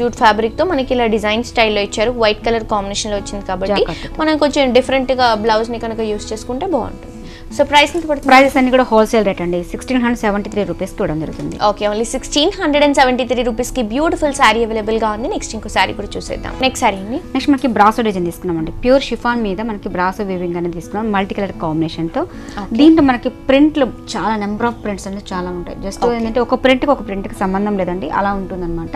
జూట్ ఫ్యాబ్రిక్ తో మనకి ఇలా డిజైన్ స్టైల్లో ఇచ్చారు. వైట్ కలర్ కాంబినేషన్ లో వచ్చింది కాబట్టి మనం కొంచెం డిఫరెంట్ గా బ్లౌజ్ ని కనుక యూస్ చేసుకుంటే బాగుంటుంది. సో ప్రైస్ ఎంత పడుతుంది?
ప్రైసెస్ అన్ని కూడా హోల్సేల్ రేట్ అండి. 1673 రూపీస్ ఇవ్వడం జరుగుతుంది.
ఓకే, ఓన్లీ 1673 రూపీస్ కి బ్యూటిఫుల్ సారీ అవైలబుల్ గా ఉంది. నెక్స్ట్ ఇంకో సారీ కూడా చూసేద్దాం. నెక్స్ట్ సారీ
నెక్స్ట్ మనకి బ్రాసో డిజైన్ తీసుకున్నామండి. ప్యూర్ షిఫాన్ మీద మనకి బ్రాసో వీవింగ్ అనేది తీసుకున్నాం మల్టీ కలర్ కాంబినేషన్ తో. దీంట్లో మనకి ప్రింట్లు చాలా నెంబర్ ఆఫ్ ప్రింట్స్ అనేది చాలా ఉంటాయి. జస్ట్ ఏంటంటే ఒక ప్రింట్ కి సంబంధం లేదండి, అలా ఉంటుంది అనమాట.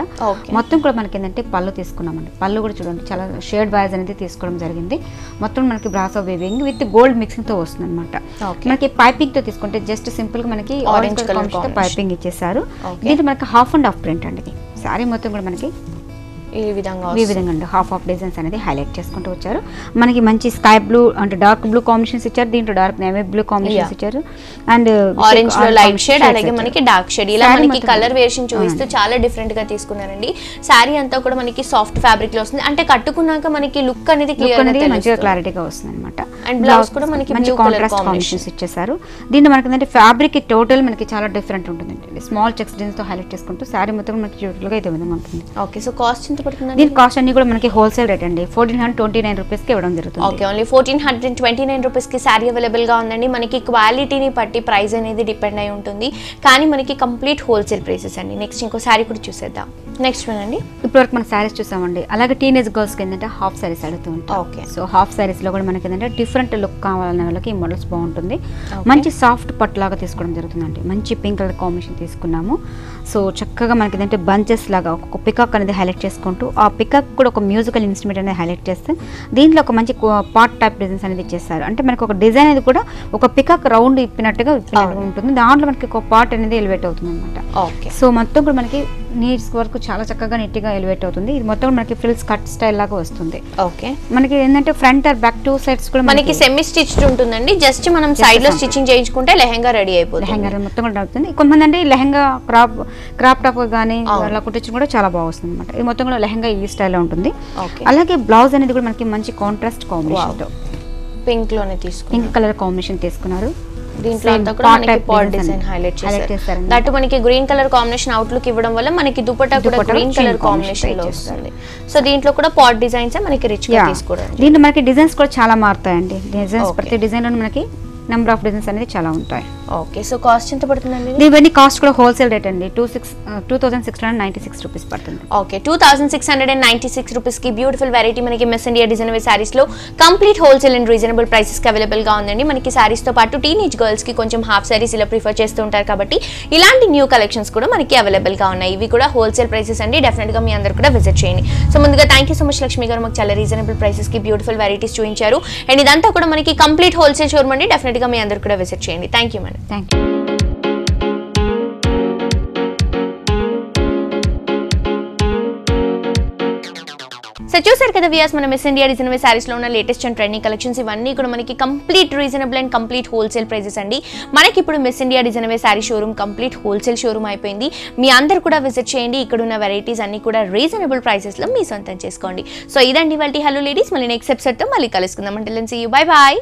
మొత్తం కూడా మనకి ఏంటంటే పళ్ళు తీసుకున్నామండి. పళ్ళు కూడా చూడండి చాలా షేడ్ వైజ్ అనేది తీసుకోవడం జరిగింది. మొత్తం మనకి brasso weaving with gold mixing తో వస్తుంది అనమాట. మనకి పైపింగ్ తో తీసుకుంటే జస్ట్ సింపుల్ గా మనకి ఆరెంజ్ కలర్ పైపింగ్ ఇచ్చేసారు. దీంట్లో మనకి హాఫ్ అండ్ హాఫ్ ప్రింట్ అండి. సారీ మొత్తం కూడా మనకి
ఈ విధంగా
హాఫ్ ఆఫ్ డిజైన్స్ అనేది హైలైట్ చేసుకుంటూ వచ్చారు. మనకి మంచి స్కై బ్లూ అంటే డార్క్ బ్లూ కాంబినేషన్స్ ఇచ్చారు. దీంట్లో డార్క్ నేవీ బ్లూ కాంబినేషన్స్ ఇచ్చారు. అండ్
ఆరెంజ్ లో లైట్ షేడ్, అలాగే మనకి డార్క్ షేడ్, ఇలా మనకి కలర్ వేరియేషన్ చూపిస్తూ చాలా డిఫరెంట్ గా తీసుకున్నారండి. సారీ అంతా కూడా మనకి సాఫ్ట్ ఫ్యాబ్రిక్ లో వస్తుంది. అంటే కట్టుకున్నాక మనకి లుక్ అనేది క్లియర్ గా మంచిగా
క్లారిటీగా వస్తుంది అనమాట.
అండ్ బ్లౌజ్ కూడా మనకి
మంచి కాంట్రాస్ట్ కాంబినేషన్స్ ఇచ్చేసారు. దీంట్లో మనకి ఏంటంటే ఫ్యాబ్రిక్ టోటల్ మనకి చాలా డిఫరెంట్ ఉంటుందండి. స్మాల్ చెక్స్ డిజైన్స్ తో హైలైట్ చేసుకుంటూ సారీ మొత్తం మనకి బ్యూటిఫుల్ గా అయితే విధంగా ఉంటుంది.
ఓకే, సో కాస్ట్ ఎంత పడుతుంది?
దీని కాస్ట్ అన్ని కూడా మనకి హోల్సేల్ రేట్ అండి. 1429 రూపీస్ కి ఇవ్వడం జరుగుతుంది.
ఓకే, ఓన్లీ 1429 రూపీస్ కి సారీ అవైలబుల్ గా ఉందండి. మనకి క్వాలిటీని బట్టి ప్రైస్ అనేది డిపెండ్ అయి ఉంటుంది, కానీ మనకి కంప్లీట్ హోల్సేల్ ప్రైసెస్ అండి. నెక్స్ట్ ఇంకో సారీ కూడా చూసేద్దాం. నెక్స్ట్ వన్ అండి.
ఇప్పటివరకు మన సారీస్ చూసామండి. అలాగే టీనేజ్ గర్ల్స్ కి ఏంటంటే హాఫ్ సారీస్ అడుగుతూ ఉంటాం.
ఓకే,
సో హాఫ్ సారీస్ లో కూడా మనకి ఏంటంటే డిఫరెంట్ లుక్ కావాలనే వాళ్ళకి ఈ మోడల్స్ బాగుంటుంది. మంచి సాఫ్ట్ పట్టు లాగా తీసుకోవడం జరుగుతుందండి. మంచి పింక్ కలర్ కాంబినేషన్ తీసుకున్నాము. సో చక్కగా మనకి ఏంటంటే బంచెస్ లాగా ఒక పికాక్ అనేది హైలైట్ చేసుకుంటూ ఆ పికాక్ కూడా ఒక మ్యూజికల్ ఇన్స్ట్రుమెంట్ అనేది హైలైట్ చేస్తే దీంట్లో ఒక మంచి పాట్ టైప్ డిజైన్స్ అనేది ఇచ్చేస్తారు. అంటే మనకి ఒక డిజైన్ అనేది కూడా ఒక పికాక్ రౌండ్ ఇప్పినట్టుగా ఉంటుంది. దాంట్లో మనకి ఒక పార్ట్ అనేది ఎలివేట్ అవుతుంది అనమాట. సో మొత్తం కూడా మనకి నీడ్స్ వరకు చాలా చక్కగా నీట్గా ఎలివేట్ అవుతుంది. ఇది మొత్తం మనకి ఫ్రిల్స్ కట్ స్టైల్ లాగా వస్తుంది.
ఓకే,
మనకి ఏంటంటే front are back two sides కూడా
మనకి సెమీ స్టిచ్డ్ ఉంటుందండి. జస్ట్ మనం సైడ్ లో స్టిచ్చింగ్ చేయించుకుంటే లెహంగా రెడీ అయిపోతుంది.
లెహంగా మొత్తం కూడా అవుతుంది. కొంతమంది అంటే లెహంగా క్రాప్ టాప్ కానీ అలా కుట్టించడం కూడా చాలా బాగా వస్తుంది అనమాట. ఇది మొత్తం కూడా లెహంగా ఈ స్టైల్లో ఉంటుంది. అలాగే బ్లౌజ్ అనేది కూడా మనకి మంచి కాంట్రాస్ట్ కాంబినేషన్ తో
పింక్ లోనే తీసుకున్నారు.
పింక్ కలర్ కాంబినేషన్ తీసుకున్నారు.
దీంట్లో అంతా కూడా మనకి పాట్ డిజైన్ హైలైట్ చేశారు. దట్ మనకి గ్రీన్ కలర్ కాంబినేషన్ అవుట్లుక్ ఇవ్వడం వల్ల మనకి దుపట్టా కూడా గ్రీన్ కలర్ కాంబినేషన్ లో వస్తుంది. సో దీంట్లో కూడా పాట్ డిజైన్స్ మనకి రిచ్ గా తీసుకోవడం.
దీంట్లో మనకి డిజైన్స్ కూడా చాలా మారుతాయండి. డిజైన్స్ ప్రతి డిజైన్ లో మనకి నెంబర్ ఆఫ్ డిజైన్స్ అనేది చాలా ఉంటాయి.
ఓకే, సో కాస్ట్ ఎంత పడుతుందండి?
దీని కాస్ట్ కూడా హోల్సేల్ రేట్ అండి. 2696 రూపీస్ పడుతుంది.
ఓకే, 2696 రూపీస్ కి బ్యూటిఫుల్ వెరైటీ మనకి మిస్ ఇండియా డిజైనర్ సారీస్ లో complete wholesale and reasonable prices కి అవైలబుల్ గా ఉందండి. మనకి సారీస్ తో పాటు టీనేజ్ గర్ల్స్ కి కొంచెం హాఫ్ సారీస్ ఇలా ప్రిఫర్ చేస్తూ ఉంటారు కాబట్టి ఇలాంటి న్యూ కలెక్షన్స్ కూడా మనకి అవైలబుల్ గా ఉన్నాయి. ఇవి కూడా హోల్సేల్ ప్రైసెస్ అండి. డెఫినెట్ గా మీ అందరూ కూడా విజిట్ చేయండి. సో ముందుగా thank you so much Lakshmi గారు, మాకు చాలా రీజనబుల్ ప్రైసెస్ కి బ్యూటిఫుల్ వెరైటీస్ చూపించారు. అండ్ ఇదంతా కూడా మనకి కంప్లీట్ హోల్సేల్ షోరూమ్ అండి. డెఫినెట్ గా మీ అందరూ కూడా విజిట్ చేయండి. Thank you madam.
Thank you.
So చూసారు కదా వ్యూయర్స్, మన మిస్ ఇండియా డిజైనర్ సారీస్ లో ఉన్న లేటెస్ట్ అండ్ ట్రెండింగ్ కలెక్షన్స్ ఇవన్నీ కూడా మనకి complete reasonable and complete wholesale prices అండి. మనకి ఇప్పుడు miss India designer sorry showroom complete wholesale showroom అయిపోయింది. మీ అందరూ కూడా విజిట్ చేయండి. ఇక్కడ ఉన్న వెరైటీస్ అన్ని కూడా రీజనబుల్ ప్రైసెస్ లో మీ సొంతం చేసుకోండి. సో ఇదండి ఇవాల్టి హలో లేడీస్. మళ్ళీ నెక్స్ట్ ఎపిసోడ్ తో మళ్ళీ కలుసుకుందాం. Until then see you. Bye bye.